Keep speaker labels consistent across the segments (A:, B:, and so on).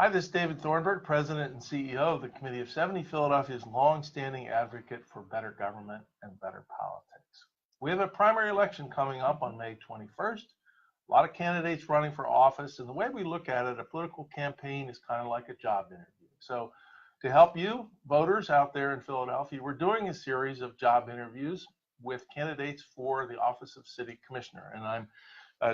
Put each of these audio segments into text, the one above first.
A: Hi, this is David Thornburg, President and CEO of the Committee of 70, Philadelphia's long-standing advocate for better government and better politics. We have a primary election coming up on May 21st. A lot of candidates running for office, and the way we look at it, a political campaign is kind of like a job interview. So to help you, voters out there in Philadelphia, we're doing a series of job interviews with candidates for the office of City Commissioner. And I'm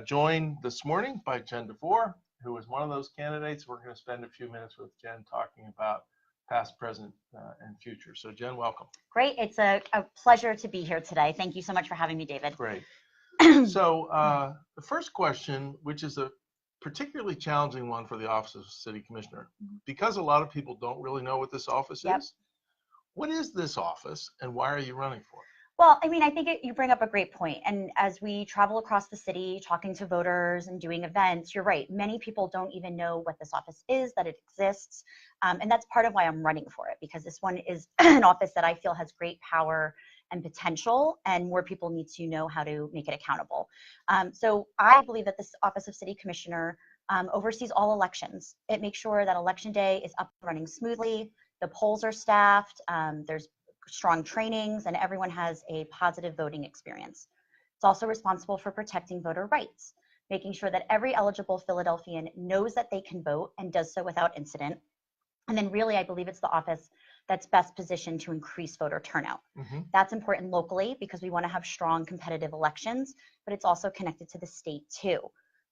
A: joined this morning by Jen Devor, who is one of those candidates. We're going to spend a few minutes with Jen talking about past, present, and future. So Jen, welcome.
B: Great. It's a pleasure to be here today. Thank you so much for having me, David.
A: Great. So the first question, which is a particularly challenging one for the Office of City Commissioner, because a lot of people don't really know what this office is. What is this office and why are you running for it?
B: Well, I mean, I think you bring up a great point. And as we travel across the city, talking to voters and doing events, you're right. Many people don't even know what this office is, that it exists. And that's part of why I'm running for it, because this one is an office that I feel has great power and potential, and more people need to know how to make it accountable. So I believe that this Office of City Commissioner oversees all elections. It makes sure that election day is up and running smoothly, the polls are staffed, there's strong trainings, and everyone has a positive voting experience. It's also responsible for protecting voter rights, making sure that every eligible Philadelphian knows that they can vote and does so without incident. And then really, I believe it's the office that's best positioned to increase voter turnout. That's important locally because we want to have strong competitive elections, but it's also connected to the state too.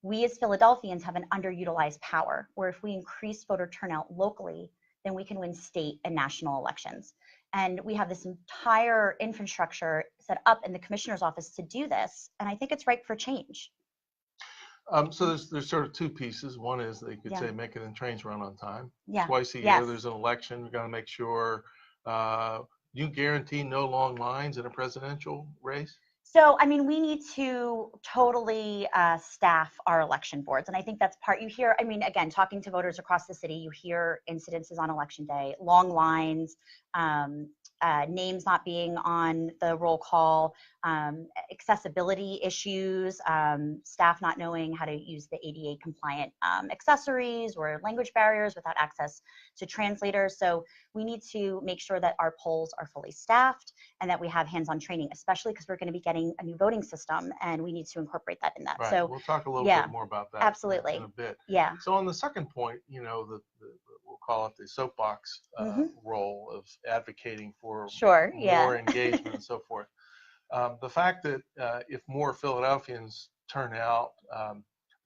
B: We as Philadelphians have an underutilized power, where if we increase voter turnout locally, then we can win state and national elections. And we have this entire infrastructure set up in the commissioner's office to do this. And I think it's ripe for change.
A: So there's sort of two pieces. One is they could say making the trains run on time.
B: Yeah.
A: Twice a year there's an election. We've got to make sure you guarantee no long lines in a presidential race.
B: So, I mean, we need to totally staff our election boards. And I think that's part you hear. I mean, again, talking to voters across the city, you hear incidences on election day, long lines, names not being on the roll call, accessibility issues, staff not knowing how to use the ADA compliant accessories or language barriers without access to translators. So we need to make sure that our polls are fully staffed and that we have hands-on training, especially because we're going to be getting a new voting system and we need to incorporate that in that.
A: Right.
B: So
A: we'll talk a little bit more about that
B: absolutely
A: in a bit.
B: Yeah.
A: So on the second point, you know, we'll call it the soapbox role of advocating for more engagement and so forth. The fact that if more Philadelphians turn out,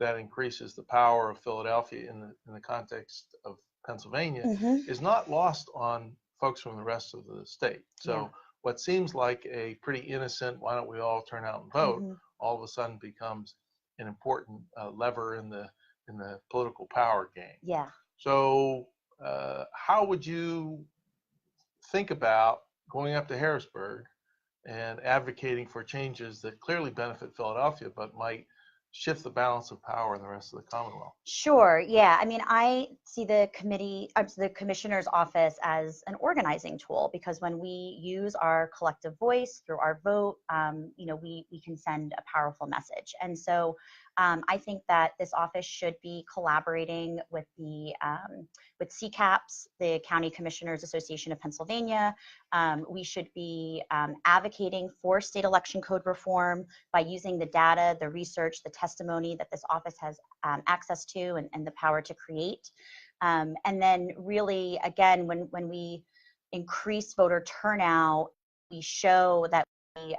A: that increases the power of Philadelphia in the context of Pennsylvania is not lost on folks from the rest of the state. So what seems like a pretty innocent, why don't we all turn out and vote, all of a sudden becomes an important lever in the political power game.
B: Yeah.
A: So how would you think about going up to Harrisburg and advocating for changes that clearly benefit Philadelphia, but might shift the balance of power in the rest of the Commonwealth?
B: Sure. Yeah. I mean, I see the commissioner's office as an organizing tool, because when we use our collective voice through our vote, you know, we can send a powerful message. And so I think that this office should be collaborating with with CCAPS, the County Commissioners Association of Pennsylvania. We should be advocating for state election code reform by using the data, the research, the testimony that this office has access to and the power to create. And then really, again, when we increase voter turnout, we show that we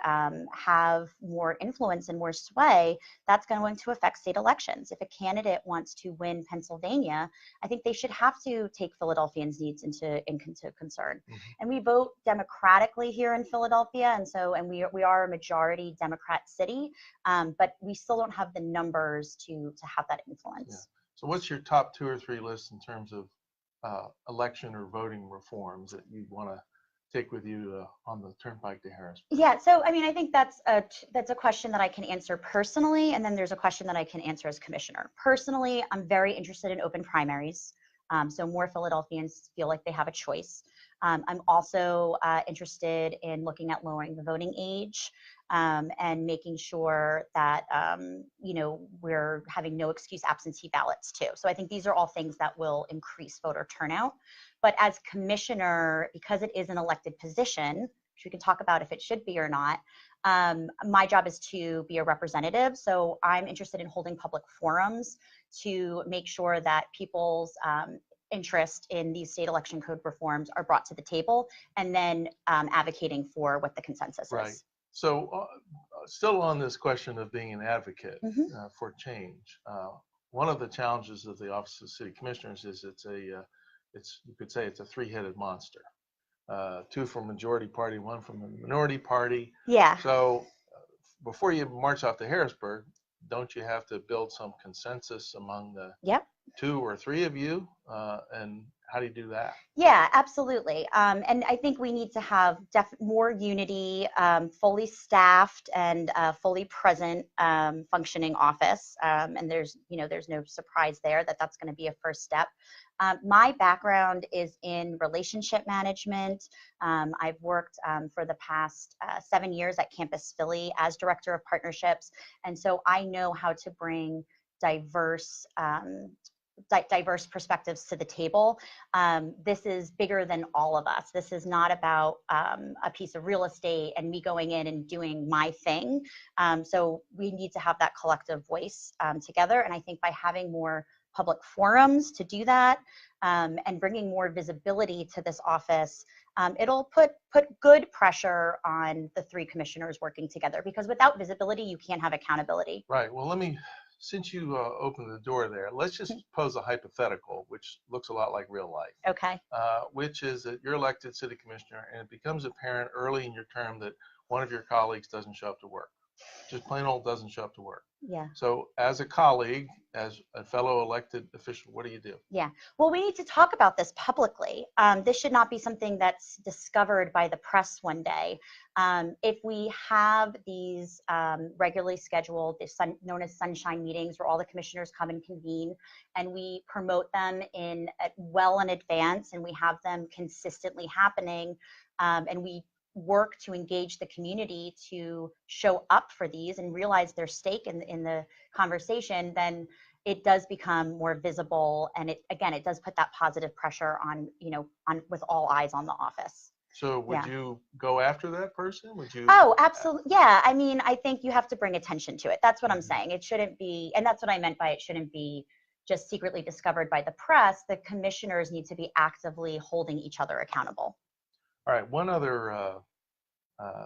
B: have more influence and more sway, that's going to affect state elections. If a candidate wants to win Pennsylvania, I think they should have to take Philadelphians' needs into concern. And we vote democratically here in Philadelphia, and we are a majority Democrat city, but we still don't have the numbers to have that influence.
A: Yeah. So what's your top 2 or 3 lists in terms of election or voting reforms that you want to take with you on the turnpike to Harrisburg?
B: Yeah, so I mean, I think that's a question that I can answer personally, and then there's a question that I can answer as commissioner. Personally, I'm very interested in open primaries. So more Philadelphians feel like they have a choice. I'm also interested in looking at lowering the voting age and making sure that we're having no excuse absentee ballots too. So I think these are all things that will increase voter turnout. But as commissioner, because it is an elected position, which we can talk about if it should be or not, my job is to be a representative. So I'm interested in holding public forums to make sure that people's interest in these state election code reforms are brought to the table, and then advocating for what the consensus
A: Right.
B: is.
A: So still on this question of being an advocate for change, one of the challenges of the Office of City Commissioners is you could say it's a three-headed monster. Two from majority party, one from the minority party.
B: Yeah.
A: So before you march off to Harrisburg, don't you have to build some consensus among the two or three of you? And how do you do that?
B: Yeah, absolutely. And I think we need to have more unity, fully staffed and fully present functioning office. And there's no surprise there that that's going to be a first step. My background is in relationship management. I've worked for the past 7 years at Campus Philly as director of partnerships. And so I know how to bring diverse perspectives to the table. This is bigger than all of us. This is not about a piece of real estate and me going in and doing my thing. So we need to have that collective voice together. And I think by having more public forums to do that and bringing more visibility to this office, it'll put good pressure on the three commissioners working together, because without visibility, you can't have accountability.
A: Right. Well, since you opened the door there, let's just pose a hypothetical, which looks a lot like real life.
B: Okay.
A: Which is that you're elected city commissioner and it becomes apparent early in your term that one of your colleagues doesn't show up to work. Just plain old doesn't show up to work.
B: Yeah.
A: So as a colleague, as a fellow elected official, what do you do?
B: Yeah. Well, we need to talk about this publicly. This should not be something that's discovered by the press one day. If we have these regularly scheduled, known as sunshine meetings, where all the commissioners come and convene, and we promote them well in advance, and we have them consistently happening, and we work to engage the community to show up for these and realize their stake in the conversation, then it does become more visible, and it does put that positive pressure on with all eyes on the office.
A: So would you go after that person? Would you?
B: Oh, absolutely. Yeah. I mean, I think you have to bring attention to it. That's what I'm saying. It shouldn't be, and that's what I meant by it shouldn't be just secretly discovered by the press. The commissioners need to be actively holding each other accountable.
A: All right. One other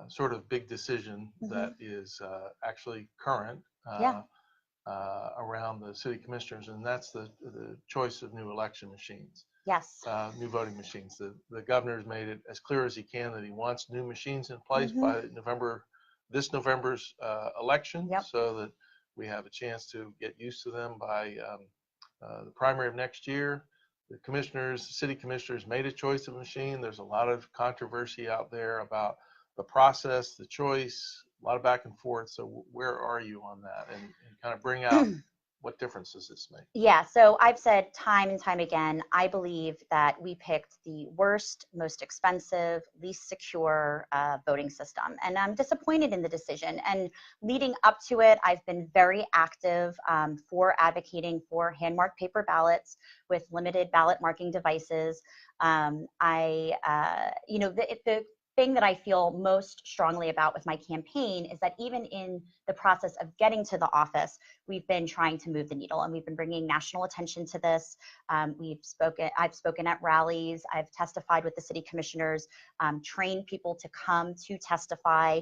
A: sort of big decision that is actually current around the city commissioners, and that's the choice of new election machines.
B: Yes.
A: New voting machines. The governor's made it as clear as he can that he wants new machines in place by this November's election, so that we have a chance to get used to them by the primary of next year. The city commissioners made a choice of machine. There's a lot of controversy out there about the process, the choice, a lot of back and forth. So where are you on that, and kind of bring out what difference does this make?
B: Yeah, so I've said time and time again, I believe that we picked the worst, most expensive, least secure voting system. And I'm disappointed in the decision. And leading up to it, I've been very active for advocating for hand-marked paper ballots with limited ballot marking devices. The thing that I feel most strongly about with my campaign is that even in the process of getting to the office, we've been trying to move the needle, and we've been bringing national attention to this. I've spoken at rallies, I've testified with the city commissioners, trained people to come to testify.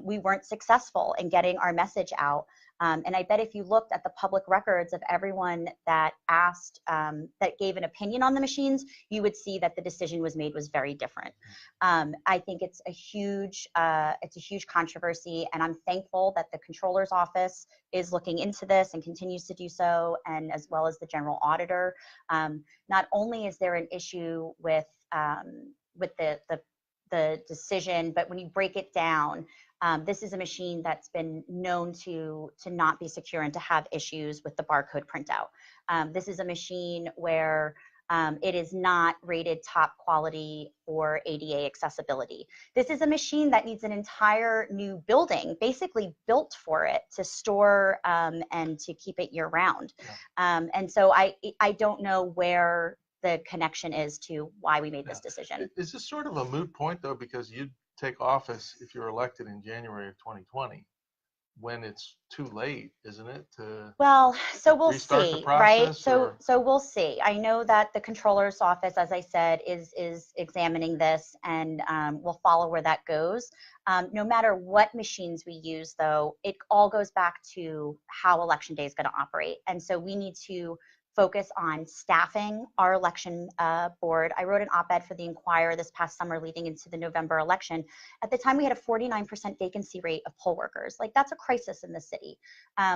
B: We weren't successful in getting our message out. And I bet if you looked at the public records of everyone that asked, that gave an opinion on the machines, you would see that the decision was very different. I think it's a huge controversy, and I'm thankful that the Comptroller's Office is looking into this and continues to do so, and as well as the General Auditor. Not only is there an issue with the decision, but when you break it down, this is a machine that's been known to not be secure and to have issues with the barcode printout. This is a machine where It is not rated top quality or ADA accessibility. This is a machine that needs an entire new building, basically built for it to store and to keep it year round. And so I don't know where the connection is to why we made this decision.
A: Is this sort of a moot point though, because you'd take office if you're elected in January of 2020? When it's too late, isn't it, to
B: well, so we'll
A: restart
B: see,
A: the process,
B: right? So we'll see. I know that the controller's office, as I said, is examining this, and we'll follow where that goes. No matter what machines we use, though, it all goes back to how election day is going to operate, and so we need to focus on staffing our election board. I wrote an op-ed for the Inquirer this past summer leading into the November election. At the time, we had a 49% vacancy rate of poll workers. Like, that's a crisis in the city.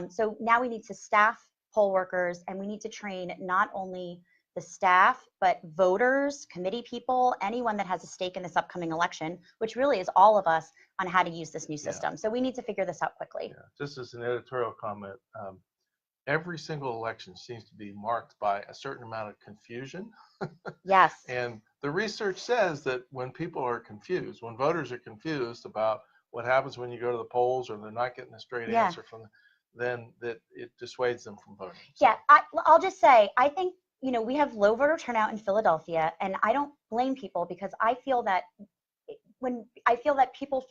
B: So now we need to staff poll workers, and we need to train not only the staff, but voters, committee people, anyone that has a stake in this upcoming election, which really is all of us, on how to use this new system. So we need to figure this out quickly.
A: Just as an editorial comment, every single election seems to be marked by a certain amount of confusion.
B: Yes.
A: And the research says that when people are confused, when voters are confused about what happens when you go to the polls or they're not getting a straight answer from them, then that it dissuades them from voting.
B: So. Yeah, I'll just say, I think, we have low voter turnout in Philadelphia, and I don't blame people, because I feel that people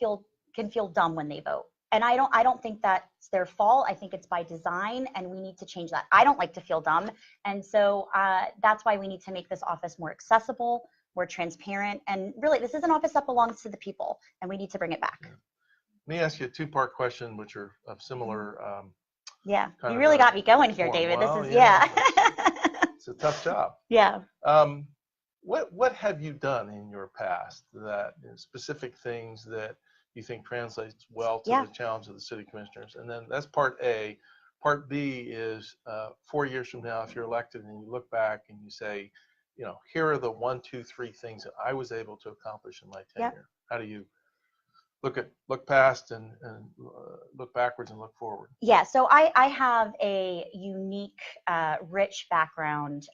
B: can feel dumb when they vote. And I don't think that's their fault. I think it's by design, and we need to change that. I don't like to feel dumb. And so that's why we need to make this office more accessible, more transparent. And really, this is an office that belongs to the people, and we need to bring it back.
A: Let me ask you a two-part question, which are of similar.
B: You really got me going here, David.
A: Well,
B: this is,
A: It's a tough job.
B: Yeah.
A: What have you done in your past that specific things that you think translates well to the challenge of the city commissioners? And then that's part A. Part B is 4 years from now, if you're elected and you look back and you say, here are the 1, 2, 3 things that I was able to accomplish in my tenure. How do you look past and look backwards and look forward?
B: Yeah, so I have a unique, rich background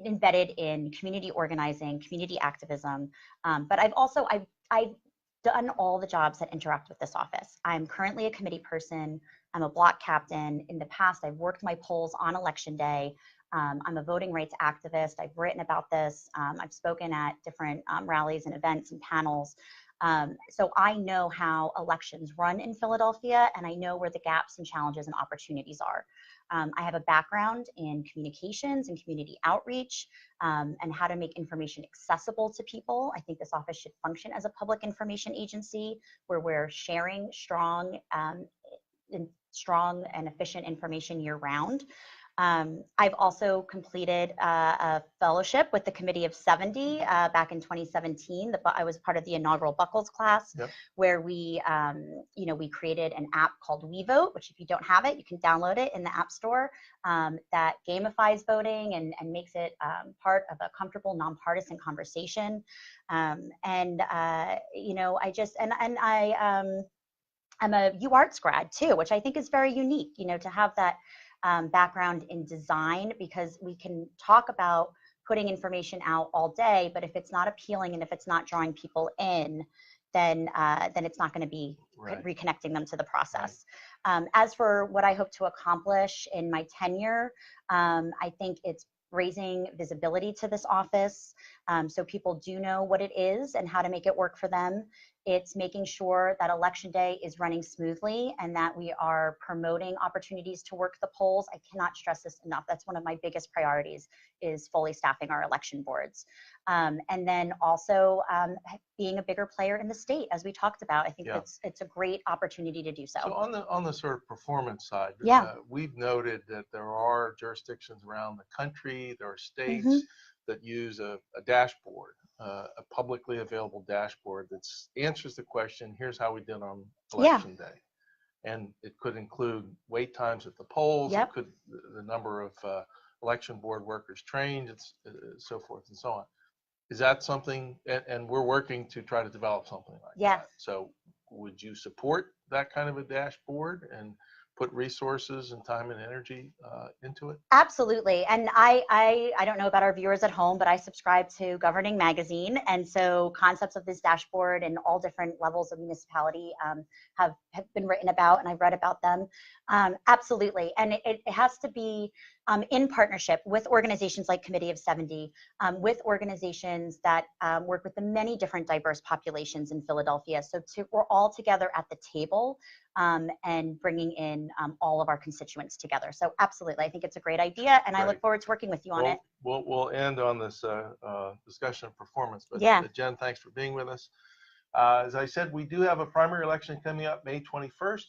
B: embedded in community organizing, community activism, but I've done all the jobs that interact with this office. I'm currently a committee person. I'm a block captain. In the past, I've worked my polls on election day. I'm a voting rights activist. I've written about this. I've spoken at different rallies and events and panels. So I know how elections run in Philadelphia, and I know where the gaps and challenges and opportunities are. I have a background in communications and community outreach, and how to make information accessible to people. I think this office should function as a public information agency where we're sharing strong and efficient information year round. I've also completed a fellowship with the Committee of 70 back in 2017. I was part of the inaugural Buckles class, where we created an app called We Vote, which if you don't have it, you can download it in the App Store, that gamifies voting and makes it part of a comfortable, nonpartisan conversation. I'm a UArts grad too, which I think is very unique, to have that background in design, because we can talk about putting information out all day, but if it's not appealing and if it's not drawing people in, then it's not going to be reconnecting them to the process. As for what I hope to accomplish in my tenure, I think it's raising visibility to this office, so people do know what it is and how to make it work for them. It's making sure that election day is running smoothly and that we are promoting opportunities to work the polls. I cannot stress this enough. That's one of my biggest priorities, is fully staffing our election boards. And then also being a bigger player in the state, as we talked about. I think it's a great opportunity to do so.
A: So on the sort of performance side, we've noted that there are jurisdictions around the country, there are states that use a dashboard, a publicly available dashboard that answers the question, here's how we did on election day. And it could include wait times at the polls, it could the number of election board workers trained, so forth and so on. Is that something, and we're working to try to develop something like that. So would you support that kind of a dashboard? And put resources and time and energy into it?
B: Absolutely. And I don't know about our viewers at home, but I subscribe to Governing Magazine. And so concepts of this dashboard and all different levels of municipality have been written about, and I've read about them. Absolutely. And it has to be in partnership with organizations like Committee of 70, with organizations that work with the many different diverse populations in Philadelphia. So we're all together at the table and bringing in all of our constituents together. So absolutely, I think it's a great idea, and I look forward to working with you on it.
A: We'll end on this discussion of performance, but
B: yeah.
A: Jen, thanks for being with us. As I said, we do have a primary election coming up May 21st.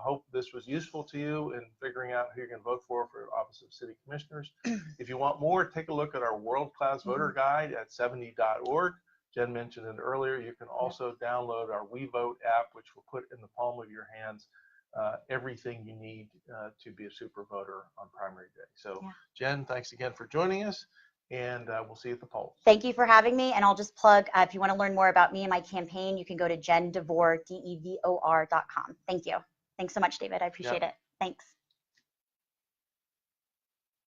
A: Hope this was useful to you in figuring out who you're going to vote for Office of City Commissioners. If you want more, take a look at our world-class voter guide at 70.org. Jen mentioned it earlier. You can also download our We Vote app, which will put in the palm of your hands everything you need to be a super voter on primary day. So Jen, thanks again for joining us, and we'll see you at the polls.
B: Thank you for having me, and I'll just plug, if you want to learn more about me and my campaign, you can go to jendevor.com. Thank you. Thanks so much, David. I appreciate it. Thanks.